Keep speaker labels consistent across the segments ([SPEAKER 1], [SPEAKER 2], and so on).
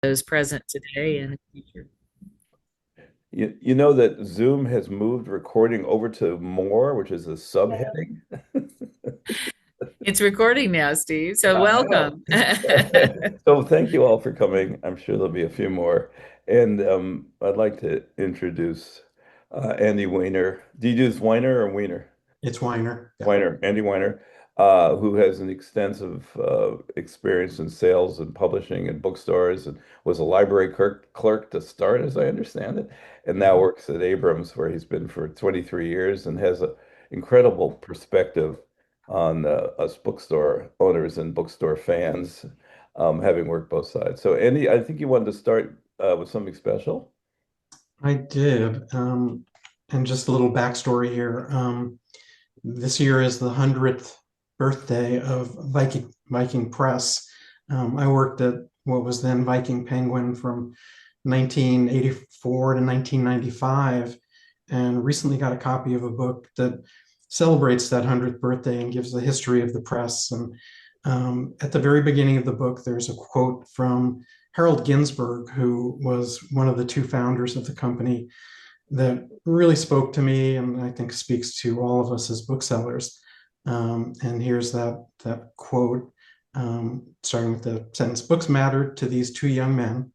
[SPEAKER 1] those present today and in the future.
[SPEAKER 2] You know that Zoom has moved recording over to more, which is a subheading?
[SPEAKER 1] It's recording now, Steve, so
[SPEAKER 2] I know.
[SPEAKER 1] welcome.
[SPEAKER 2] So thank you all for coming. I'm sure there'll be a few more. And I'd like to introduce Andy Weiner. Do you use Weiner or Weiner?
[SPEAKER 3] It's Weiner. Yeah.
[SPEAKER 2] Weiner, Andy Weiner, who has an extensive experience in sales and publishing in bookstores and was a library clerk to start, as I understand it, and now
[SPEAKER 3] Mhm.
[SPEAKER 2] works at Abrams, where he's been for 23 years and has an incredible perspective on us bookstore owners and bookstore fans, having worked both sides. So, Andy, I think you wanted to start with something special.
[SPEAKER 3] I did. And just a little backstory here. This year is the 100th birthday of Viking Press. I worked at what was then Viking Penguin from 1984 to 1995, and recently got a copy of a book that celebrates that 100th birthday and gives the history of the press. And at the very beginning of the book, there's a quote from Harold Ginsburg, who was one of the two founders of the company, that really spoke to me and I think speaks to all of us as booksellers. And here's that quote, starting with the sentence, "Books mattered to these two young men."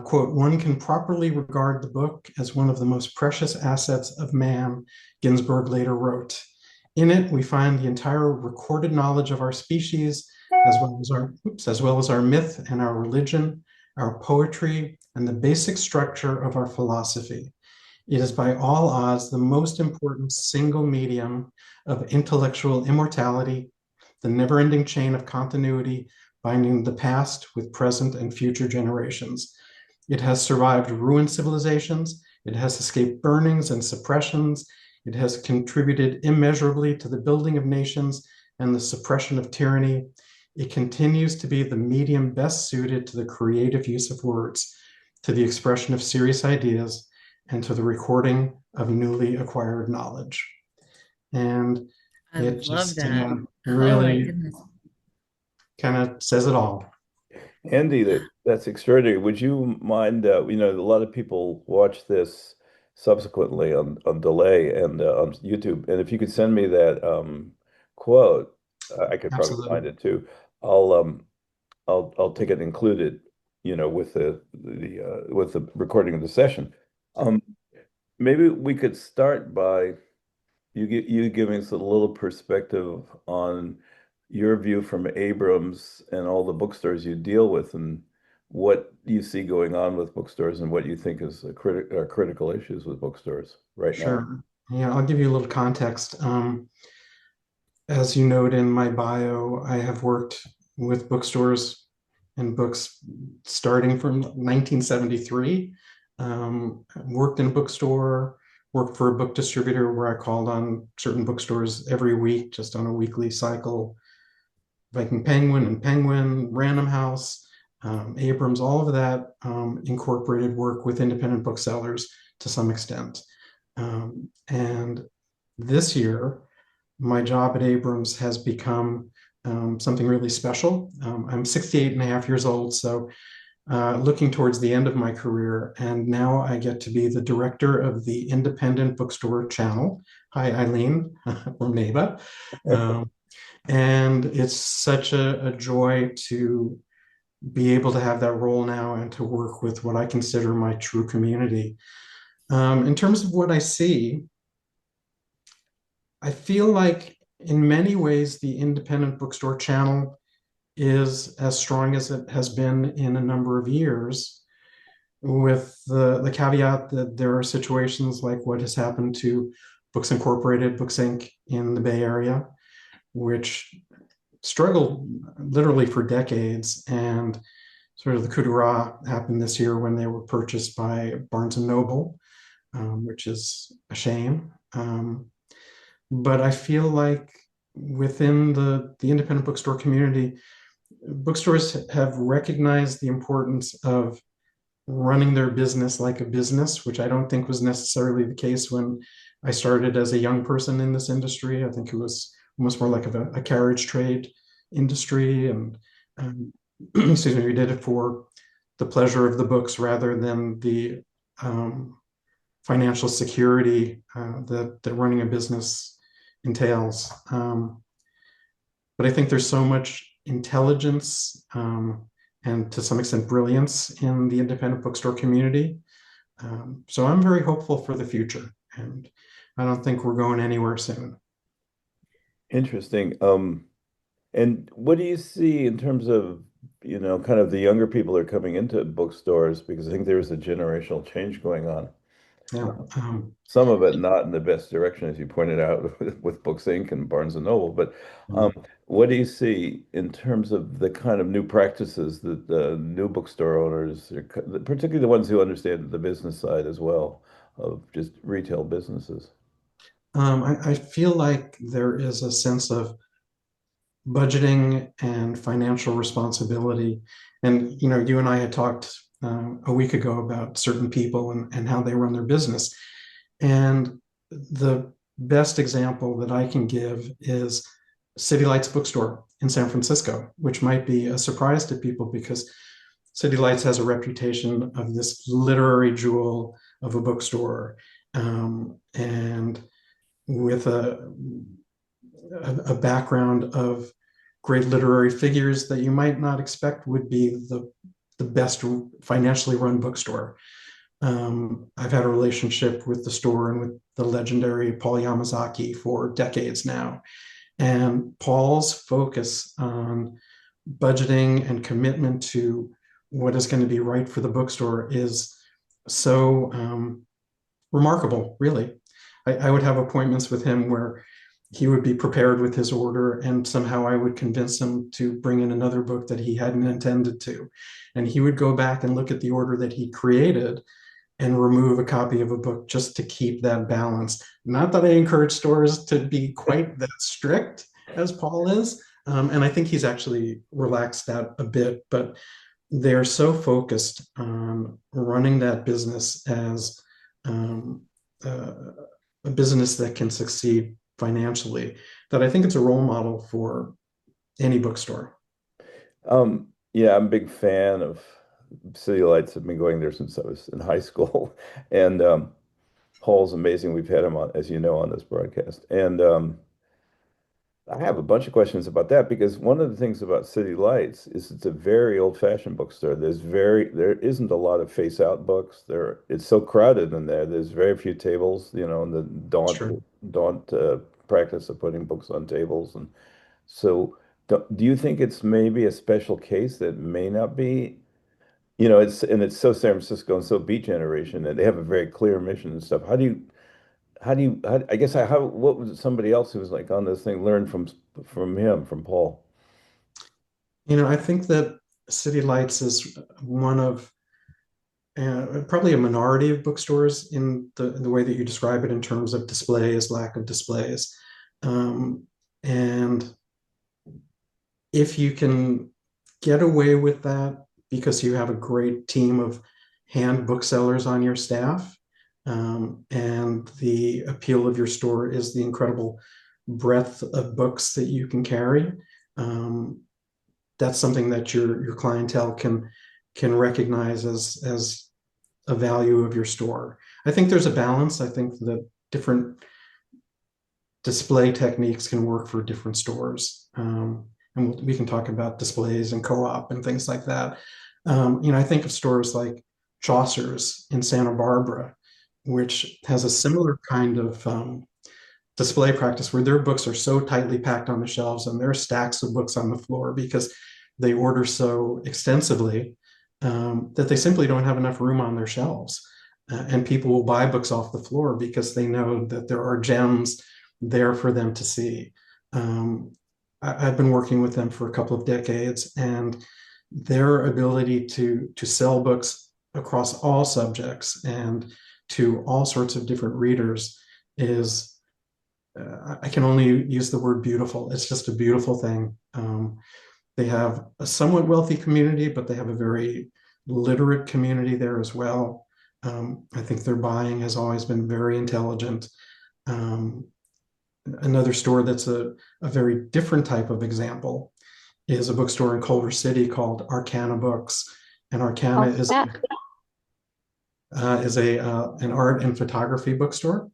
[SPEAKER 3] Quote, "One can properly regard the book as one of the most precious assets of man," Ginsburg later wrote. "In it, we find the entire recorded knowledge of our species, as well as our myth and our religion, our poetry, and the basic structure of our philosophy. It is by all odds the most important single medium of intellectual immortality, the never-ending chain of continuity binding the past with present and future generations. It has survived ruined civilizations. It has escaped burnings and suppressions. It has contributed immeasurably to the building of nations and the suppression of tyranny. It continues to be the medium best suited to the creative use of words, to the expression of serious ideas, and to the recording of newly acquired knowledge." And
[SPEAKER 1] I
[SPEAKER 3] it
[SPEAKER 1] love
[SPEAKER 3] just
[SPEAKER 1] that. Oh my
[SPEAKER 3] really
[SPEAKER 1] goodness.
[SPEAKER 3] kind of says it all.
[SPEAKER 2] Andy, that's extraordinary. Would you mind, a lot of people watch this subsequently on delay and on YouTube. And if you could send me that quote, I could probably
[SPEAKER 3] Absolutely.
[SPEAKER 2] find it too. I'll I'll take it included, with the recording of the session. Um, Maybe we could start by you giving us a little perspective on your view from Abrams and all the bookstores you deal with, and what you see going on with bookstores, and what you think is are critical issues with bookstores right now.
[SPEAKER 3] Sure. Yeah, I'll give you a little context. As you note in my bio, I have worked with bookstores and books starting from 1973. Worked in a bookstore, worked for a book distributor where I called on certain bookstores every week, just on a weekly cycle. Viking Penguin and Penguin, Random House, Abrams, all of that incorporated work with independent booksellers to some extent. And this year, my job at Abrams has become something really special. I'm 68 and a half years old, so looking towards the end of my career, and now I get to be the director of the Independent Bookstore Channel. Hi, Eileen, or Neva. Um, and it's such a joy to be able to have that role now and to work with what I consider my true community. In terms of what I see, I feel like in many ways the independent bookstore channel is as strong as it has been in a number of years, with the caveat that there are situations like what has happened to Books Incorporated, Books Inc. in the Bay Area, which struggled literally for decades. And sort of the coup de grace happened this year when they were purchased by Barnes and Noble, which is a shame. But I feel like within the independent bookstore community, bookstores have recognized the importance of running their business like a business, which I don't think was necessarily the case when I started as a young person in this industry. I think it was almost more like a carriage trade industry. And excuse me, we did it for the pleasure of the books rather than the financial security that running a business entails. But I think there's so much intelligence and to some extent brilliance in the independent bookstore community. So I'm very hopeful for the future, and I don't think we're going anywhere soon.
[SPEAKER 2] Interesting. And what do you see in terms of, kind of the younger people are coming into bookstores? Because I think there's a generational change going on.
[SPEAKER 3] Yeah.
[SPEAKER 2] Some of it not in the best direction, as you pointed out, with Books Inc. and Barnes and Noble. But what do you see in terms of the kind of new practices that the new bookstore owners, particularly the ones who understand the business side as well of just retail businesses?
[SPEAKER 3] I feel like there is a sense of budgeting and financial responsibility. And, you and I had talked a week ago about certain people and how they run their business. And the best example that I can give is City Lights Bookstore in San Francisco, which might be a surprise to people because City Lights has a reputation of this literary jewel of a bookstore, and with a background of great literary figures that you might not expect would be the best financially run bookstore. I've had a relationship with the store and with the legendary Paul Yamazaki for decades now. And Paul's focus on budgeting and commitment to what is going to be right for the bookstore is so remarkable, really. I would have appointments with him where he would be prepared with his order, and somehow I would convince him to bring in another book that he hadn't intended to. And he would go back and look at the order that he created and remove a copy of a book just to keep that balance. Not that I encourage stores to be quite that strict as Paul is. And I think he's actually relaxed that a bit, but they're so focused on running that business as a business that can succeed financially that I think it's a role model for any bookstore.
[SPEAKER 2] Yeah, I'm a big fan of City Lights. I've been going there since I was in high school. And Paul's amazing. We've had him on, as you know, on this broadcast. And I have a bunch of questions about that because one of the things about City Lights is it's a very old-fashioned bookstore. There isn't a lot of face-out books. It's so crowded in there. There's very few tables, and the daunt practice of putting books on tables. And so do you think it's maybe a special case that may not be, it's so San Francisco and so Beat Generation, and they have a very clear mission and stuff. I guess what was somebody else who was like on this thing learn from Paul?
[SPEAKER 3] I think that City Lights is one of probably a minority of bookstores in the way that you describe it in terms of displays, lack of displays. And if you can get away with that because you have a great team of hand booksellers on your staff, and the appeal of your store is the incredible breadth of books that you can carry, that's something that your clientele can recognize as a value of your store. I think there's a balance. I think that different display techniques can work for different stores. And we can talk about displays and co-op and things like that. I think of stores like Chaucer's in Santa Barbara, which has a similar kind of display practice where their books are so tightly packed on the shelves and there are stacks of books on the floor because they order so extensively that they simply don't have enough room on their shelves. And people will buy books off the floor because they know that there are gems there for them to see. I've been working with them for a couple of decades, and their ability to sell books across all subjects and to all sorts of different readers is, I can only use the word beautiful. It's just a beautiful thing. They have a somewhat wealthy community, but they have a very literate community there as well. I think their buying has always been very intelligent. Another store that's a very different type of example is a bookstore in Culver City called Arcana Books. and Arcana
[SPEAKER 4] What's that?
[SPEAKER 3] is a an art and photography bookstore.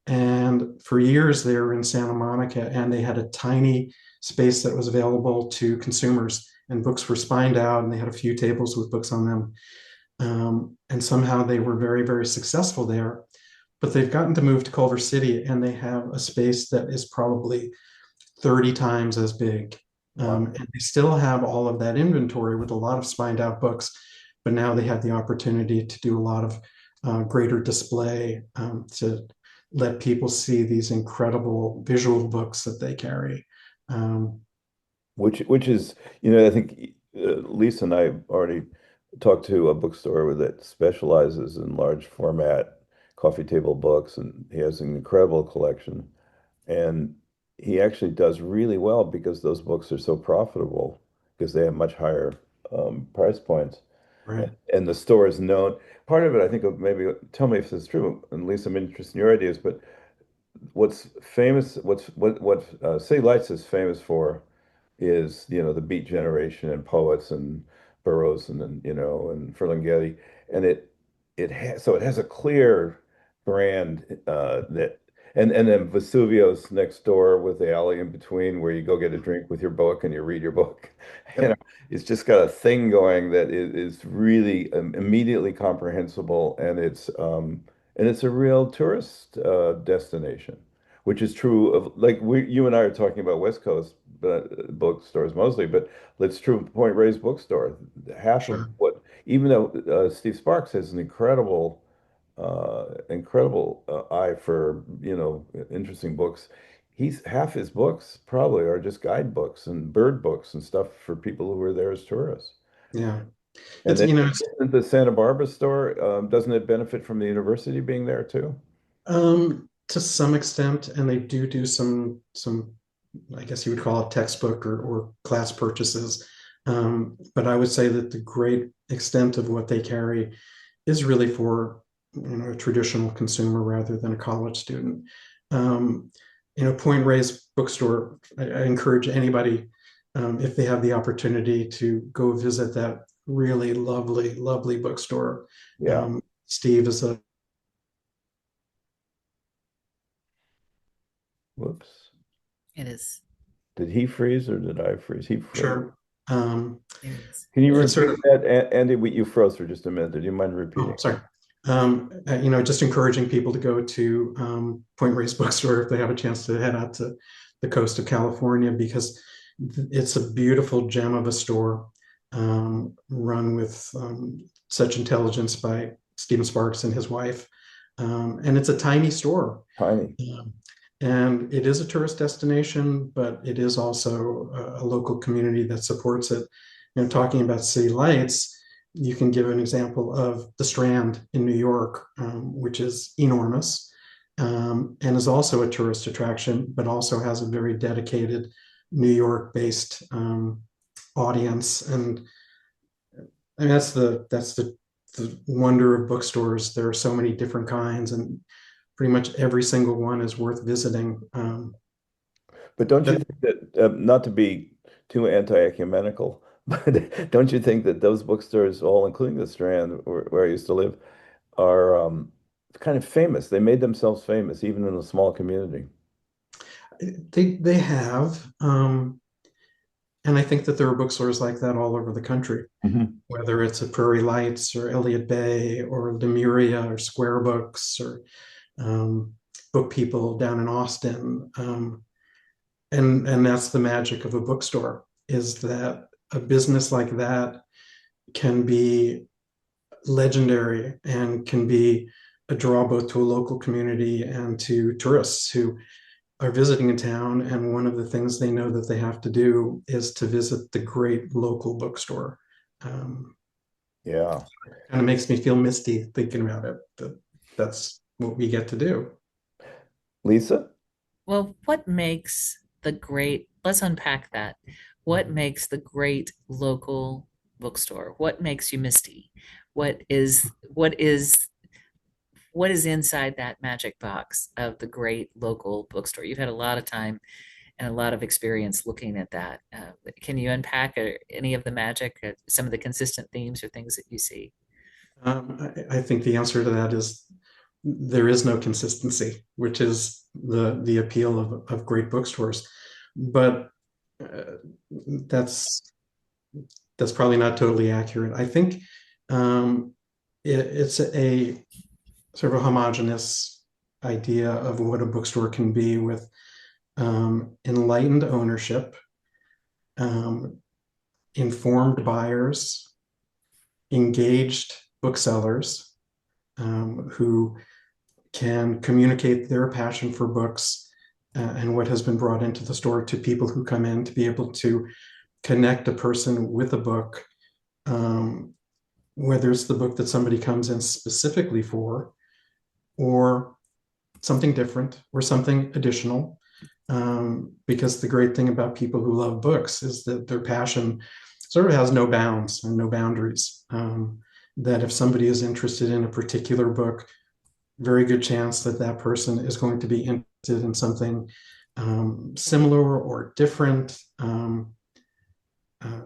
[SPEAKER 3] And for years they were in Santa Monica, and they had a tiny space that was available to consumers, and books were spined out, and they had a few tables with books on them. And somehow they were very, very successful there. But they've gotten to move to Culver City, and they have a space that is probably 30 times as big.
[SPEAKER 2] Wow.
[SPEAKER 3] And they still have all of that inventory with a lot of spined out books, but now they have the opportunity to do a lot of greater display to let people see these incredible visual books that they carry. Um,
[SPEAKER 2] Which is, I think Lisa and I already talked to a bookstore that specializes in large format coffee table books, and he has an incredible collection. And he actually does really well because those books are so profitable because they have much higher price points.
[SPEAKER 3] right.
[SPEAKER 2] And the store is known. Part of it, I think, of maybe tell me if this is true, and Lisa, I'm interested in your ideas, but what's famous, what City Lights is famous for is, the Beat Generation and poets and Burroughs and Ferlinghetti, and it has a clear brand that and then Vesuvio's next door with the alley in between where you go get a drink with your book and you read your book. You know,
[SPEAKER 3] Yep.
[SPEAKER 2] it's just got a thing going that is really immediately comprehensible, and it's a real tourist destination, which is true of like you and I are talking about West Coast bookstores mostly, but it's true of Point Reyes bookstore. Half of
[SPEAKER 3] Sure.
[SPEAKER 2] what, even though Steve Sparks has an incredible eye for, interesting books, he's half his books probably are just guidebooks and bird books and stuff for people who are there as tourists.
[SPEAKER 3] Yeah.
[SPEAKER 2] And
[SPEAKER 3] It's,
[SPEAKER 2] then
[SPEAKER 3] you know, it's
[SPEAKER 2] the Santa Barbara store, doesn't it benefit from the university being there too?
[SPEAKER 3] To some extent, and they do some, I guess you would call it textbook or class purchases. But I would say that the great extent of what they carry is really for a traditional consumer rather than a college student. Um, Point Reyes bookstore. I encourage anybody, if they have the opportunity, to go visit that really lovely, lovely bookstore.
[SPEAKER 2] Yeah.
[SPEAKER 3] Steve is a
[SPEAKER 2] Whoops.
[SPEAKER 1] It is.
[SPEAKER 2] Did he freeze or did I freeze? He froze.
[SPEAKER 3] sure. Um,
[SPEAKER 1] There it is.
[SPEAKER 2] Can you
[SPEAKER 3] it's sort
[SPEAKER 2] repeat
[SPEAKER 3] of
[SPEAKER 2] that, Andy? You froze for just a minute. Do you mind
[SPEAKER 3] Oh,
[SPEAKER 2] repeating?
[SPEAKER 3] sorry. Just encouraging people to go to Point Reyes Bookstore if they have a chance to head out to the coast of California, because it's a beautiful gem of a store, run with such intelligence by Stephen Sparks and his wife. And it's a tiny store.
[SPEAKER 2] Tiny.
[SPEAKER 3] Um, and it is a tourist destination, but it is also a local community that supports it. Talking about city lights, you can give an example of the Strand in New York, which is enormous, and is also a tourist attraction, but also has a very dedicated New York-based audience. And I mean, that's the wonder of bookstores. There are so many different kinds, and pretty much every single one is worth visiting.
[SPEAKER 2] But don't you
[SPEAKER 3] But
[SPEAKER 2] think that, not to be too anti-ecumenical, but don't you think that those bookstores, all including the Strand, where I used to live, are kind of famous? They made themselves famous, even in a small community.
[SPEAKER 3] they have, and I think that there are bookstores like that all over the country,
[SPEAKER 2] Mhm.
[SPEAKER 3] whether it's at Prairie Lights or Elliott Bay or Lemuria or Square Books or um, Book People down in Austin. And that's the magic of a bookstore, is that a business like that can be legendary and can be a draw both to a local community and to tourists who are visiting a town. And one of the things they know that they have to do is to visit the great local bookstore. Um,
[SPEAKER 2] Yeah.
[SPEAKER 3] Kind of makes me feel misty thinking about it. That's what we get to do.
[SPEAKER 2] Lisa?
[SPEAKER 1] Well, what makes the great, let's unpack that. What makes the great local bookstore? What makes you Misty? What is what is what is inside that magic box of the great local bookstore? You've had a lot of time and a lot of experience looking at that. Can you unpack any of the magic, some of the consistent themes or things that you see?
[SPEAKER 3] I think the answer to that is there is no consistency, which is the appeal of great bookstores. But uh, that's that's probably not totally accurate. I think it's a sort of a homogenous idea of what a bookstore can be with enlightened ownership, um, informed buyers, engaged booksellers who can communicate their passion for books and what has been brought into the store to people who come in to be able to connect a person with a book, um, whether it's the book that somebody comes in specifically for, or something different, or something additional. Because the great thing about people who love books is that their passion sort of has no bounds and no boundaries. That if somebody is interested in a particular book, very good chance that that person is going to be interested in something similar or different.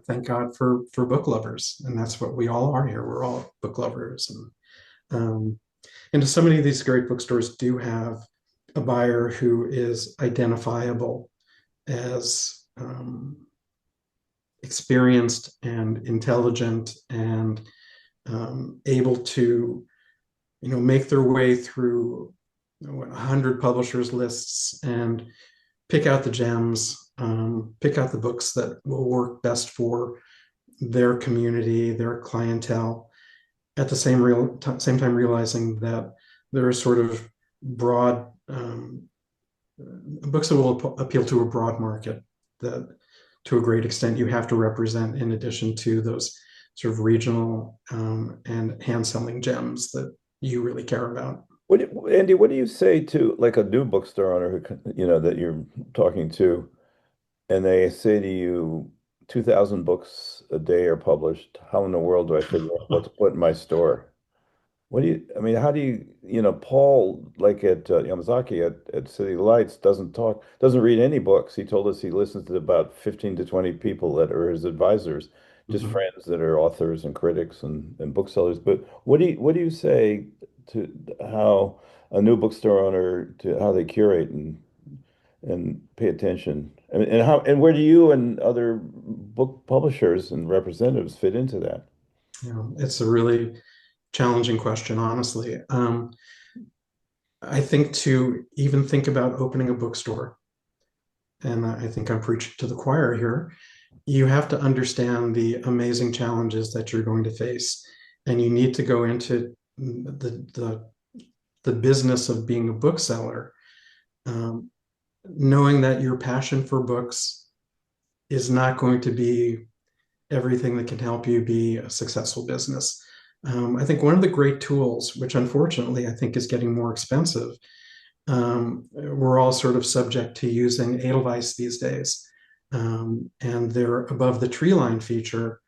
[SPEAKER 3] Thank God for book lovers, and that's what we all are here. We're all book lovers, um, and so many of these great bookstores do have a buyer who is identifiable as experienced and intelligent and able to, make their way through 100 publishers lists and pick out the gems, pick out the books that will work best for their community, their clientele. At the same time, realizing that there are sort of broad books that will appeal to a broad market that, to a great extent, you have to represent in addition to those sort of regional and hand-selling gems that you really care about.
[SPEAKER 2] Andy, what do you say to like a new bookstore owner that you're talking to, and they say to you, 2,000 books a day are published. How in the world do I figure out what to put in my store? I mean, how do Paul, like at Yamazaki at City Lights, doesn't read any books. He told us he listens to about 15 to 20 people that are his advisors, just
[SPEAKER 3] Mhm.
[SPEAKER 2] friends that are authors and critics and booksellers. But what do you say to how a new bookstore owner, to how they curate and pay attention? And where do you and other book publishers and representatives fit into that?
[SPEAKER 3] It's a really challenging question, honestly. I think to even think about opening a bookstore, and I think I'm preaching to the choir here, you have to understand the amazing challenges that you're going to face, and you need to go into the business of being a bookseller, um, knowing that your passion for books is not going to be everything that can help you be a successful business. I think one of the great tools, which unfortunately I think is getting more expensive, we're all sort of subject to using Edelweiss these days. And their above the tree line feature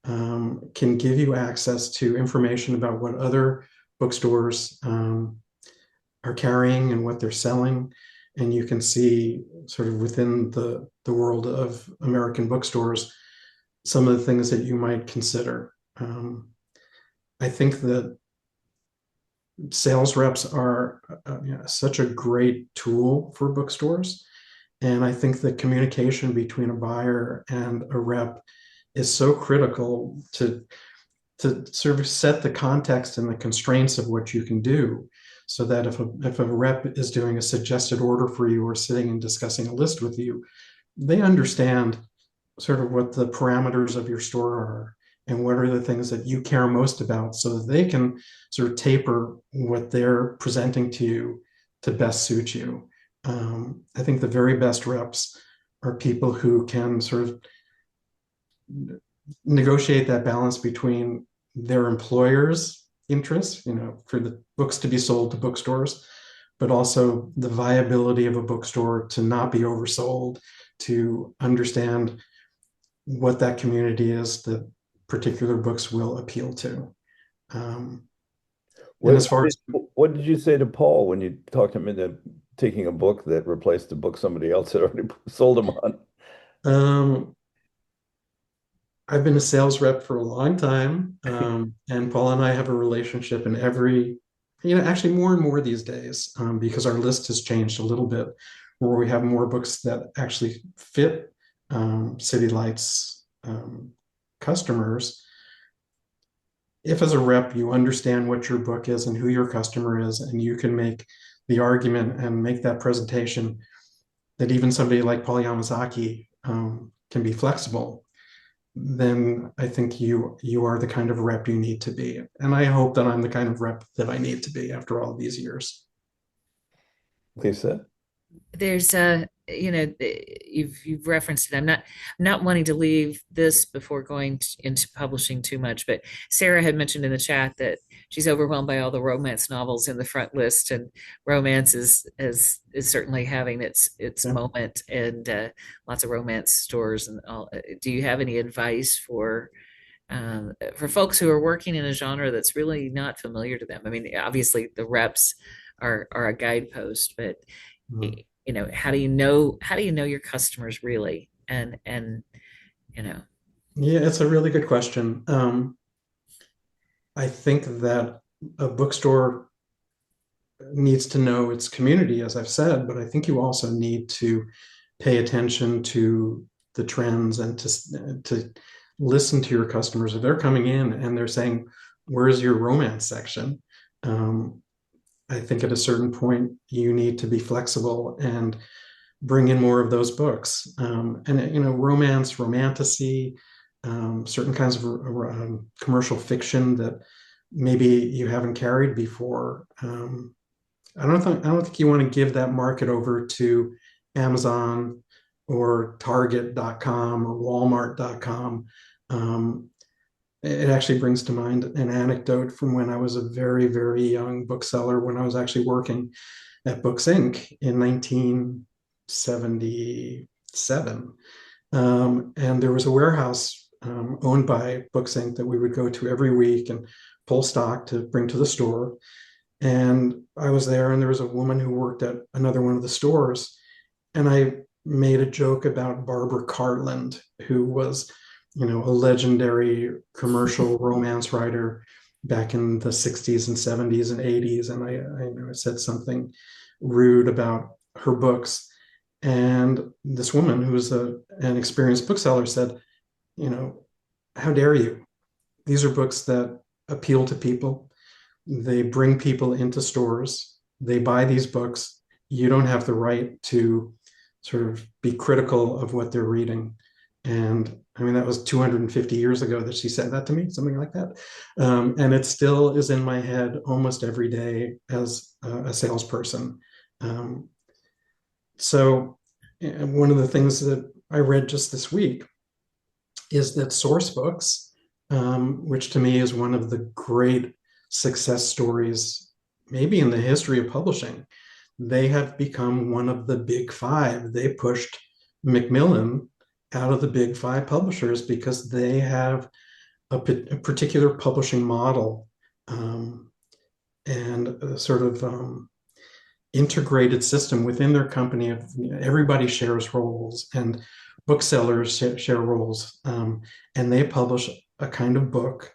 [SPEAKER 3] can give you access to information about what other bookstores are carrying and what they're selling. And you can see sort of within the world of American bookstores some of the things that you might consider. I think that sales reps are such a great tool for bookstores. And I think the communication between a buyer and a rep is so critical to sort of set the context and the constraints of what you can do. So that if a rep is doing a suggested order for you or sitting and discussing a list with you, they understand sort of what the parameters of your store are and what are the things that you care most about so that they can sort of taper what they're presenting to you to best suit you. I think the very best reps are people who can sort of negotiate that balance between their employer's interests, for the books to be sold to bookstores, but also the viability of a bookstore to not be oversold, to understand what that community is that particular books will appeal to. Um, and
[SPEAKER 2] What,
[SPEAKER 3] as
[SPEAKER 2] what
[SPEAKER 3] far
[SPEAKER 2] did,
[SPEAKER 3] as
[SPEAKER 2] what did you say to Paul when you talked him into taking a book that replaced a book somebody else had already sold them on?
[SPEAKER 3] Um, I've been a sales rep for a long time, and Paul and I have a relationship in every, actually more and more these days, because our list has changed a little bit, where we have more books that actually fit City Lights customers. If as a rep you understand what your book is and who your customer is, and you can make the argument and make that presentation that even somebody like Paul Yamazaki can be flexible, then I think you are the kind of rep you need to be. And I hope that I'm the kind of rep that I need to be after all these years.
[SPEAKER 2] Lisa?
[SPEAKER 1] There's you've referenced it. I'm not wanting to leave this before going into publishing too much, but Sarah had mentioned in the chat that she's overwhelmed by all the romance novels in the front list, and romance is certainly having its
[SPEAKER 3] Yeah.
[SPEAKER 1] moment, and lots of romance stores and all. Do you have any advice for folks who are working in a genre that's really not familiar to them? I mean, obviously the reps are a guidepost, but
[SPEAKER 3] Mm.
[SPEAKER 1] how do you know your customers really, and you know
[SPEAKER 3] Yeah, it's a really good question. I think that a bookstore needs to know its community, as I've said, but I think you also need to pay attention to the trends and to listen to your customers. If they're coming in and they're saying, "Where's your romance section?" Um, I think at a certain point you need to be flexible and bring in more of those books. And romance, romantasy, certain kinds of commercial fiction that maybe you haven't carried before. I don't think you want to give that market over to Amazon or Target.com or Walmart.com. It actually brings to mind an anecdote from when I was a very, very young bookseller, when I was actually working at Books Inc. in 1977. And there was a warehouse owned by Books Inc. that we would go to every week and pull stock to bring to the store. And I was there, and there was a woman who worked at another one of the stores. And I made a joke about Barbara Cartland, who was, a legendary commercial romance writer back in the 60s and 70s and 80s. And I said something rude about her books. And this woman, who was an experienced bookseller, said, how dare you? These are books that appeal to people. They bring people into stores. They buy these books. You don't have the right to sort of be critical of what they're reading. And I mean, that was 250 years ago that she said that to me, something like that. And it still is in my head almost every day as a salesperson. So one of the things that I read just this week is that Source Books, which to me is one of the great success stories, maybe in the history of publishing, they have become one of the big five. They pushed Macmillan out of the big five publishers because they have a particular publishing model, and a sort of integrated system within their company. Everybody shares roles, and booksellers share roles, and they publish a kind of book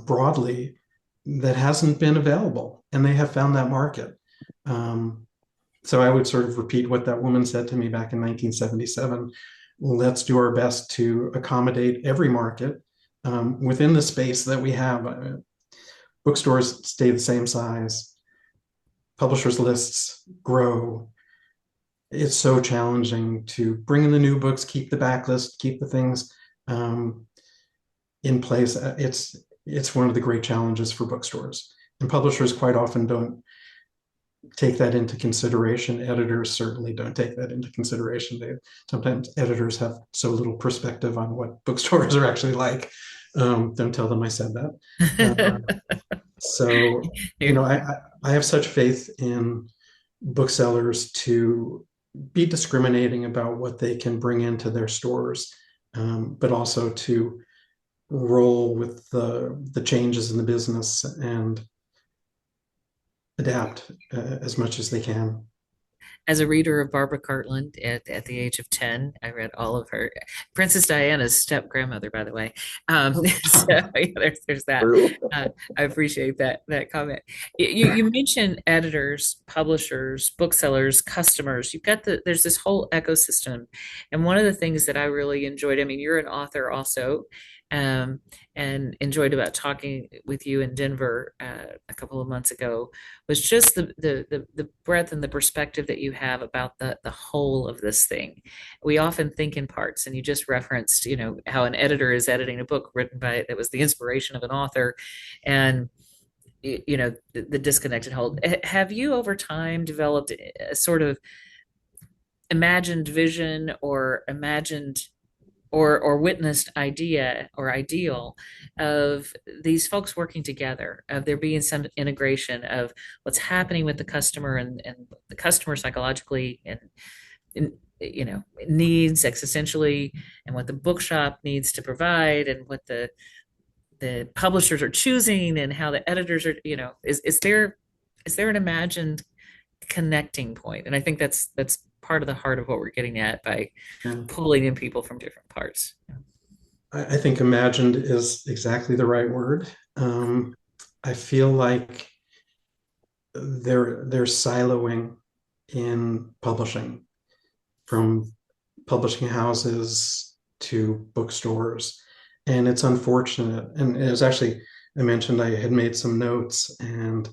[SPEAKER 3] broadly that hasn't been available, and they have found that market. So I would sort of repeat what that woman said to me back in 1977. Let's do our best to accommodate every market within the space that we have. Bookstores stay the same size. Publishers' lists grow. It's so challenging to bring in the new books, keep the backlist, keep the things in place. It's one of the great challenges for bookstores. And publishers quite often don't take that into consideration. Editors certainly don't take that into consideration. Sometimes editors have so little perspective on what bookstores are actually like. Don't tell them I said that. So, I have such faith in booksellers to be discriminating about what they can bring into their stores, but also to roll with the changes in the business and adapt as much as they can.
[SPEAKER 1] as a reader of Barbara Cartland at the age of 10, I read all of her, Princess Diana's step grandmother, by the way. So yeah, there's that.
[SPEAKER 2] True.
[SPEAKER 1] I appreciate that comment. You mentioned editors, publishers, booksellers, customers. You've got there's this whole ecosystem. And one of the things that I really enjoyed, I mean, you're an author also, um, and enjoyed about talking with you in Denver a couple of months ago was just the breadth and the perspective that you have about the whole of this thing. We often think in parts, and you just referenced, how an editor is editing a book written by that was the inspiration of an author, and the disconnected whole. Have you over time developed a sort of imagined vision or imagined or witnessed idea or ideal of these folks working together, of there being some integration of what's happening with the customer and the customer psychologically and needs existentially, and what the bookshop needs to provide, and what the publishers are choosing, and how the editors are, is there an imagined connecting point? And I think that's part of the heart of what we're getting at by
[SPEAKER 3] Yeah.
[SPEAKER 1] pulling in people from different parts.
[SPEAKER 3] I think imagined is exactly the right word. I feel like they're siloing in publishing, from publishing houses to bookstores, and it's unfortunate. And it was actually, I mentioned I had made some notes, and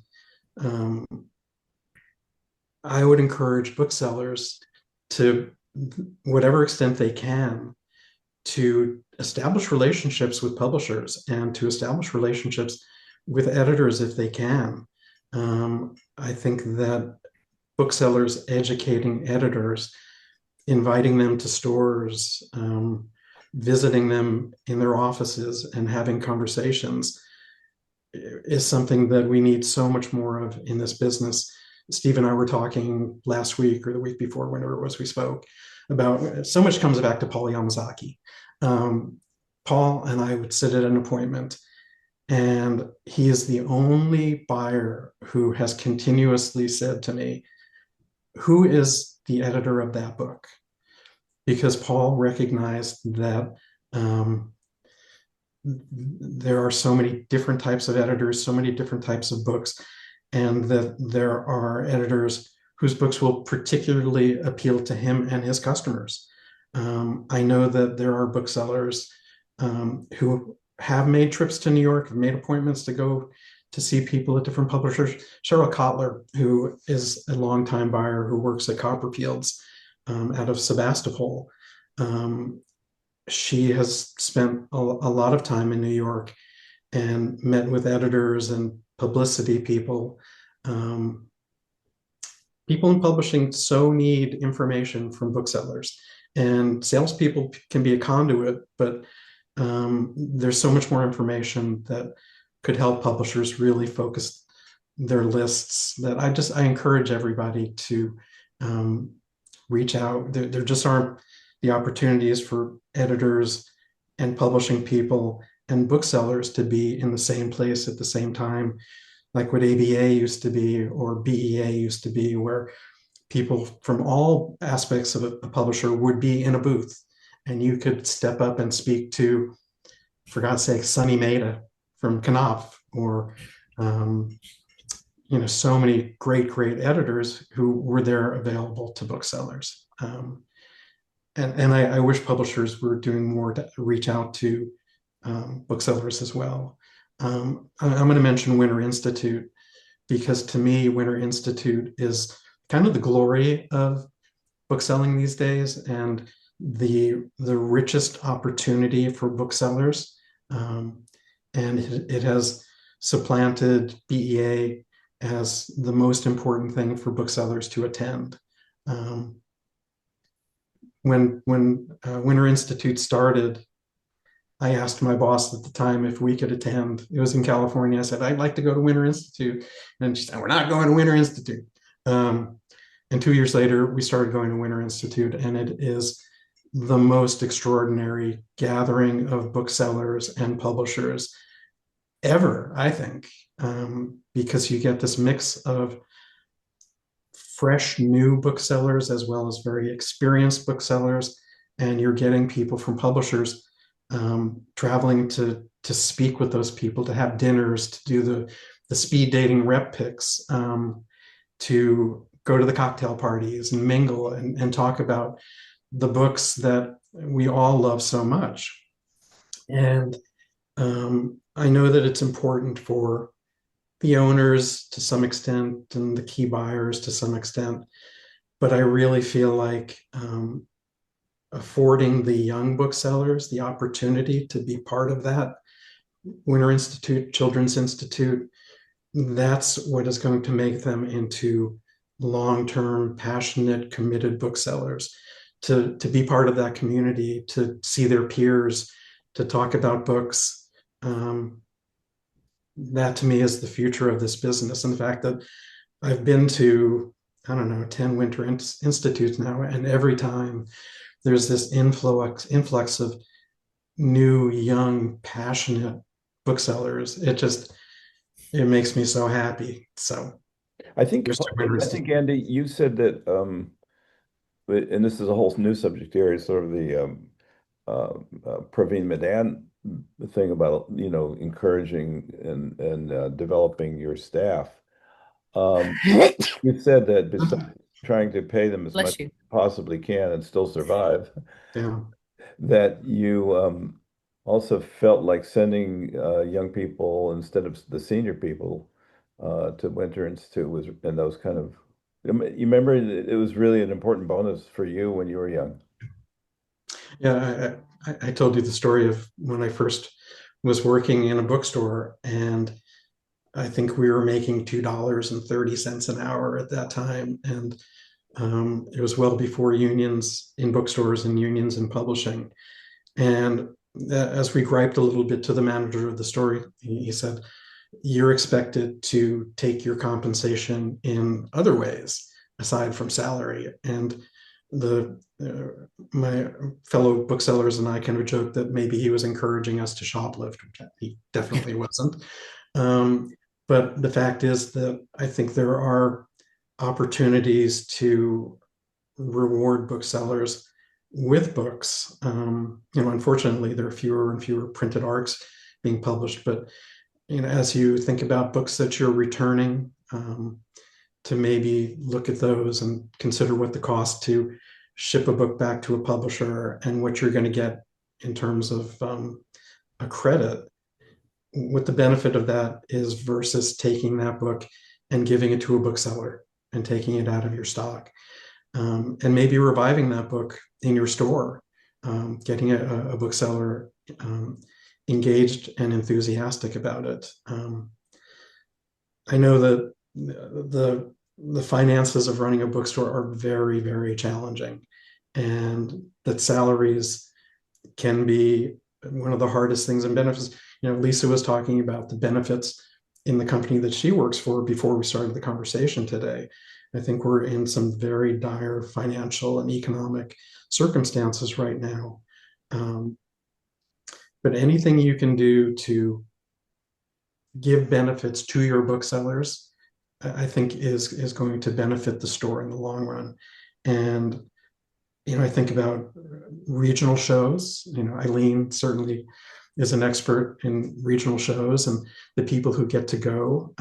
[SPEAKER 3] um, I would encourage booksellers to, whatever extent they can, to establish relationships with publishers and to establish relationships with editors if they can. I think that booksellers educating editors, inviting them to stores, visiting them in their offices and having conversations is something that we need so much more of in this business. Steve and I were talking last week or the week before, whenever it was we spoke, about so much comes back to Paul Yamazaki. Paul and I would sit at an appointment, and he is the only buyer who has continuously said to me, "Who is the editor of that book?" Because Paul recognized that there are so many different types of editors, so many different types of books, and that there are editors whose books will particularly appeal to him and his customers. I know that there are booksellers who have made trips to New York, have made appointments to go to see people at different publishers. Cheryl Kotler, who is a longtime buyer who works at Copperfields out of Sebastopol, she has spent a lot of time in New York and met with editors and publicity people. People in publishing so need information from booksellers, and salespeople can be a conduit, but there's so much more information that could help publishers really focus their lists, that I encourage everybody to reach out. There just aren't the opportunities for editors and publishing people and booksellers to be in the same place at the same time, like what ABA used to be or BEA used to be, where people from all aspects of a publisher would be in a booth, and you could step up and speak to, for God's sake, Sunny Maida from Knopf, or so many great editors who were there available to booksellers. And I wish publishers were doing more to reach out to booksellers as well. I'm going to mention Weiner Institute, because to me, Weiner Institute is kind of the glory of bookselling these days, and the richest opportunity for booksellers. And it has supplanted BEA as the most important thing for booksellers to attend. When Weiner Institute started, I asked my boss at the time if we could attend. It was in California. I said, "I'd like to go to Weiner Institute." And she said, "We're not going to Weiner Institute." And 2 years later, we started going to Weiner Institute, and it is the most extraordinary gathering of booksellers and publishers ever, I think, because you get this mix of fresh new booksellers as well as very experienced booksellers, and you're getting people from publishers traveling to speak with those people, to have dinners, to do the speed dating rep picks, to go to the cocktail parties and mingle and talk about the books that we all love so much. And I know that it's important for the owners to some extent and the key buyers to some extent, but I really feel like affording the young booksellers the opportunity to be part of that Weiner Institute, Children's Institute, that's what is going to make them into long-term, passionate, committed booksellers. To be part of that community, to see their peers, to talk about books. That to me is the future of this business. And the fact that I've been to, I don't know, 10 Winter Institutes now, and every time there's this influx of new, young, passionate booksellers. It makes me so happy. So
[SPEAKER 2] I think,
[SPEAKER 3] here's to Winter
[SPEAKER 2] I
[SPEAKER 3] Institute.
[SPEAKER 2] think, Andy, you said that, and this is a whole new subject area, sort of the Praveen Madan thing about, encouraging and developing your staff. You said that besides trying to pay them as much
[SPEAKER 1] Bless
[SPEAKER 2] as
[SPEAKER 1] you.
[SPEAKER 2] you possibly can and still survive,
[SPEAKER 3] Yeah.
[SPEAKER 2] that you also felt like sending young people instead of the senior people to Winter Institute was, and those kind of, you remember it was really an important bonus for you when you were young.
[SPEAKER 3] Yeah, I told you the story of when I first was working in a bookstore, and I think we were making $2.30 an hour at that time. And it was well before unions in bookstores and unions in publishing. And as we griped a little bit to the manager of the store, he said, "You're expected to take your compensation in other ways aside from salary." And my fellow booksellers and I kind of joked that maybe he was encouraging us to shoplift, which he definitely wasn't. Um, but the fact is that I think there are opportunities to reward booksellers with books. Unfortunately, there are fewer and fewer printed arcs being published. But as you think about books that you're returning, to maybe look at those and consider what the cost to ship a book back to a publisher and what you're going to get in terms of a credit, what the benefit of that is versus taking that book and giving it to a bookseller and taking it out of your stock. And maybe reviving that book in your store, getting a bookseller engaged and enthusiastic about it. I know that the finances of running a bookstore are very, very challenging, and that salaries can be one of the hardest things and benefits. Lisa was talking about the benefits in the company that she works for before we started the conversation today. I think we're in some very dire financial and economic circumstances right now. But anything you can do to give benefits to your booksellers, I think is going to benefit the store in the long run. And I think about regional shows. Eileen certainly is an expert in regional shows and the people who get to go,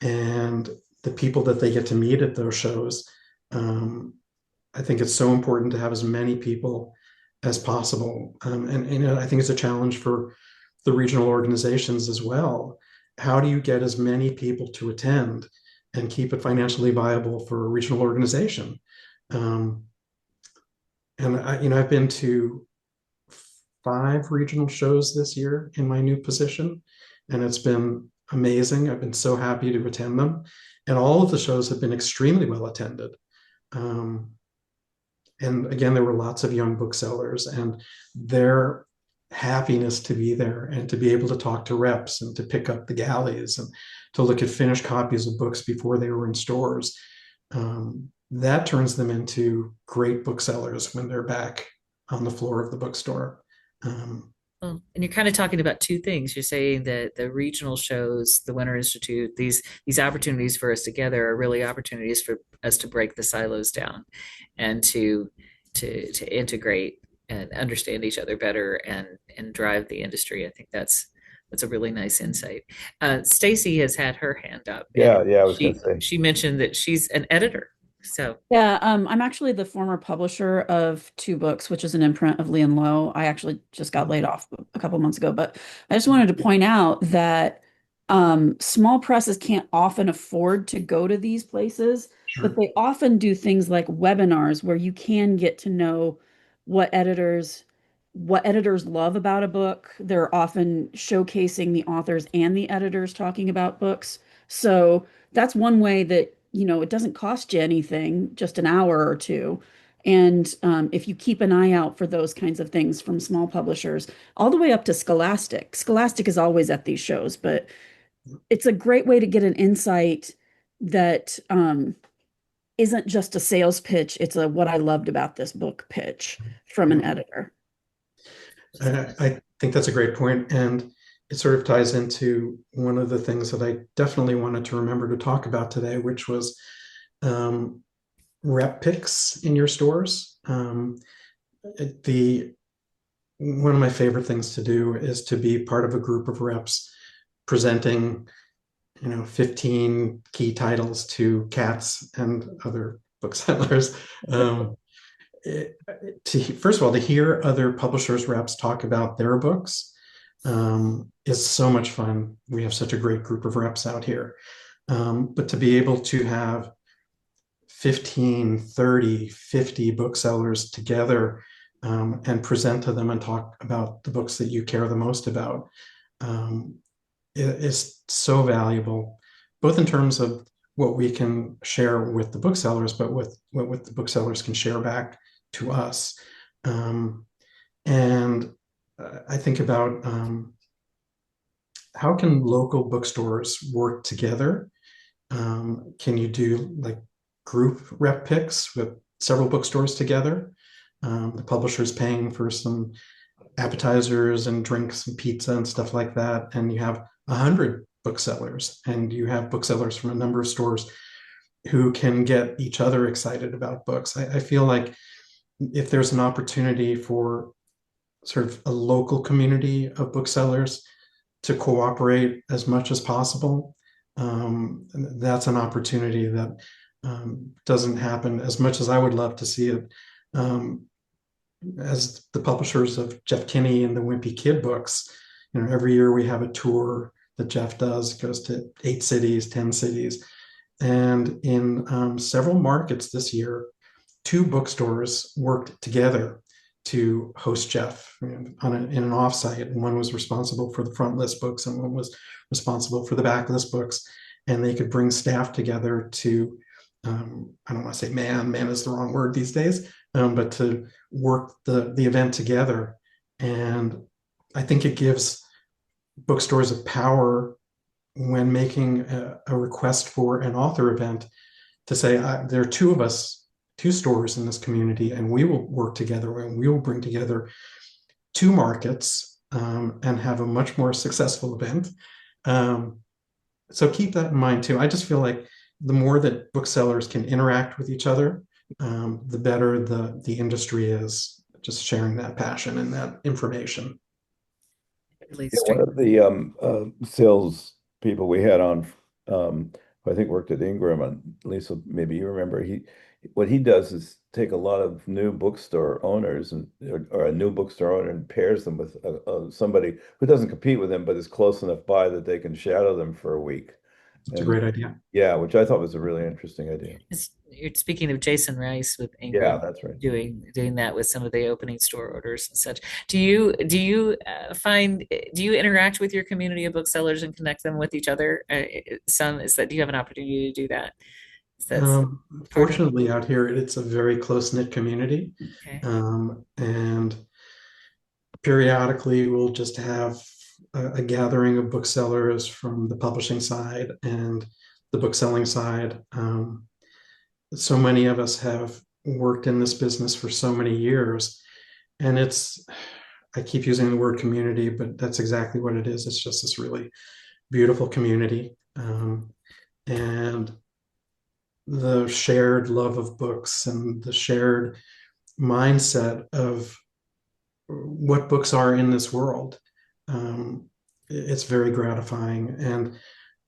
[SPEAKER 3] and the people that they get to meet at those shows. I think it's so important to have as many people as possible. And I think it's a challenge for the regional organizations as well. How do you get as many people to attend and keep it financially viable for a regional organization? And I've been to 5 regional shows this year in my new position, and it's been amazing. I've been so happy to attend them, and all of the shows have been extremely well attended. And again, there were lots of young booksellers, and their happiness to be there and to be able to talk to reps and to pick up the galleys and to look at finished copies of books before they were in stores. That turns them into great booksellers when they're back on the floor of the bookstore.
[SPEAKER 1] Well, and you're kind of talking about two things. You're saying that the regional shows, the Winter Institute, these opportunities for us together are really opportunities for us to break the silos down and to integrate and understand each other better and drive the industry. I think that's a really nice insight. Stacy has had her hand up, and
[SPEAKER 2] Yeah, I was going to say.
[SPEAKER 1] she mentioned that she's an editor. So,
[SPEAKER 4] Yeah, I'm actually the former publisher of Two Books, which is an imprint of Lee and Low. I actually just got laid off a couple months ago, but I just wanted to point out that small presses can't often afford to go to these places, but
[SPEAKER 3] Sure.
[SPEAKER 4] they often do things like webinars where you can get to know what editors love about a book. They're often showcasing the authors and the editors talking about books. So that's one way that, it doesn't cost you anything, just an hour or two. And if you keep an eye out for those kinds of things from small publishers, all the way up to Scholastic. Scholastic is always at these shows, but it's a great way to get an insight that isn't just a sales pitch. It's a what I loved about this book pitch from an editor.
[SPEAKER 3] I think that's a great point, and it sort of ties into one of the things that I definitely wanted to remember to talk about today, which was um, rep picks in your stores. The One of my favorite things to do is to be part of a group of reps presenting, 15 key titles to cats and other booksellers. First of all, to hear other publishers' reps talk about their books is so much fun. We have such a great group of reps out here. But to be able to have 15, 30, 50 booksellers together and present to them and talk about the books that you care the most about is so valuable, both in terms of what we can share with the booksellers, but with what the booksellers can share back to us. And I think about how can local bookstores work together? Can you do like group rep picks with several bookstores together? The publisher's paying for some appetizers and drinks and pizza and stuff like that, and you have 100 booksellers, and you have booksellers from a number of stores who can get each other excited about books. I feel like if there's an opportunity for sort of a local community of booksellers to cooperate as much as possible, that's an opportunity that doesn't happen as much as I would love to see it. As the publishers of Jeff Kinney and the Wimpy Kid books, every year we have a tour that Jeff does, goes to 8 cities, 10 cities. And in several markets this year, 2 bookstores worked together to host Jeff in an offsite. And one was responsible for the front list books, and one was responsible for the back list books. And they could bring staff together to, I don't want to say man is the wrong word these days, but to work the event together. And I think it gives bookstores a power when making a request for an author event to say, there are 2 of us, 2 stores in this community, and we will work together and we will bring together 2 markets and have a much more successful event. So keep that in mind too. I just feel like the more that booksellers can interact with each other, the better the industry is, just sharing that passion and that information.
[SPEAKER 1] really
[SPEAKER 2] One of the sales people we had on, who I think worked at Ingram, and Lisa, maybe you remember, what he does is take a lot of new bookstore owners or a new bookstore owner and pairs them with somebody who doesn't compete with them but is close enough by that they can shadow them for a week.
[SPEAKER 3] It's a great idea.
[SPEAKER 2] Yeah, which I thought was a really interesting idea.
[SPEAKER 1] You're speaking of Jason Rice with
[SPEAKER 2] Yeah,
[SPEAKER 1] Ingram,
[SPEAKER 2] that's right.
[SPEAKER 1] doing that with some of the opening store orders and such. Do you interact with your community of booksellers and connect them with each other? Do you have an opportunity to do that?
[SPEAKER 3] Fortunately, out here, it's a very close-knit community.
[SPEAKER 1] Okay.
[SPEAKER 3] And periodically we'll just have a gathering of booksellers from the publishing side and the bookselling side. So many of us have worked in this business for so many years, and I keep using the word community, but that's exactly what it is. It's just this really beautiful community. And the shared love of books and the shared mindset of what books are in this world. It's very gratifying. And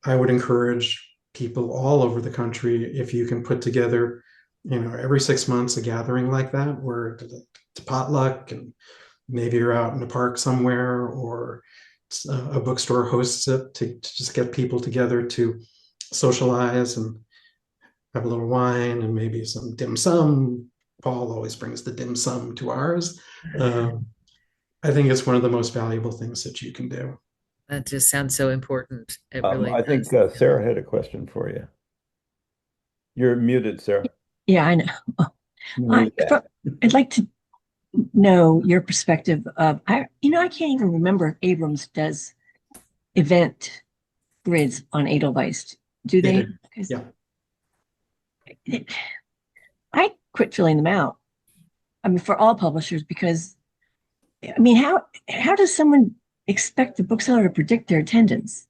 [SPEAKER 3] I would encourage people all over the country, if you can put together, every 6 months a gathering like that, where it's potluck and maybe you're out in a park somewhere, or a bookstore hosts it to just get people together to socialize and have a little wine and maybe some dim sum. Paul always brings the dim sum to ours. I think it's one of the most valuable things that you can do.
[SPEAKER 1] That just sounds so important. It really
[SPEAKER 2] I think
[SPEAKER 1] does.
[SPEAKER 2] Sarah had a question for you. You're muted, Sarah.
[SPEAKER 5] Yeah, I know.
[SPEAKER 2] Mute that.
[SPEAKER 5] I'd like to know your perspective of, I can't even remember if Abrams does event grids on Edelweiss. Do they?
[SPEAKER 3] Yeah.
[SPEAKER 5] I quit filling them out. I mean, for all publishers, because I mean, how does someone expect the bookseller to predict their attendance?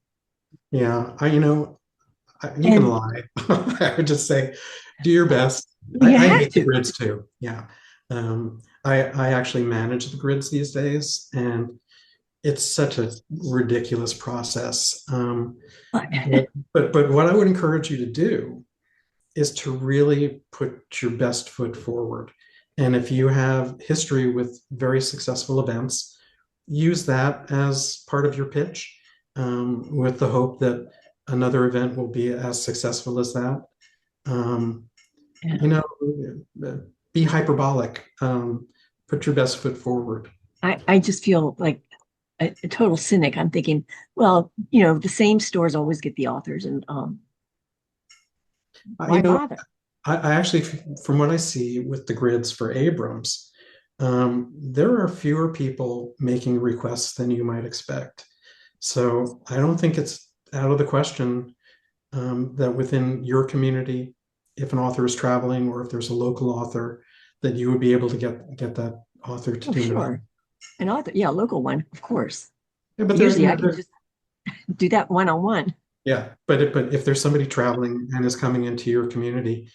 [SPEAKER 3] Yeah, you can lie. I would just say, do your best. I hate the grids too. Yeah. I actually manage the grids these days, and it's such a ridiculous process. But what I would encourage you to do is to really put your best foot forward. And if you have history with very successful events, use that as part of your pitch, with the hope that another event will be as successful as that. Be hyperbolic. Put your best foot forward.
[SPEAKER 5] I just feel like a total cynic. I'm thinking, well, the same stores always get the authors, and why bother?
[SPEAKER 3] I actually, from what I see with the grids for Abrams, there are fewer people making requests than you might expect. So I don't think it's out of the question that within your community, if an author is traveling or if there's a local author, that you would be able to get that author to do
[SPEAKER 5] sure. An author, yeah, a local one, of course.
[SPEAKER 3] Yeah, but
[SPEAKER 5] usually I can just do that one-on-one.
[SPEAKER 3] Yeah, but if there's somebody traveling and is coming into your community,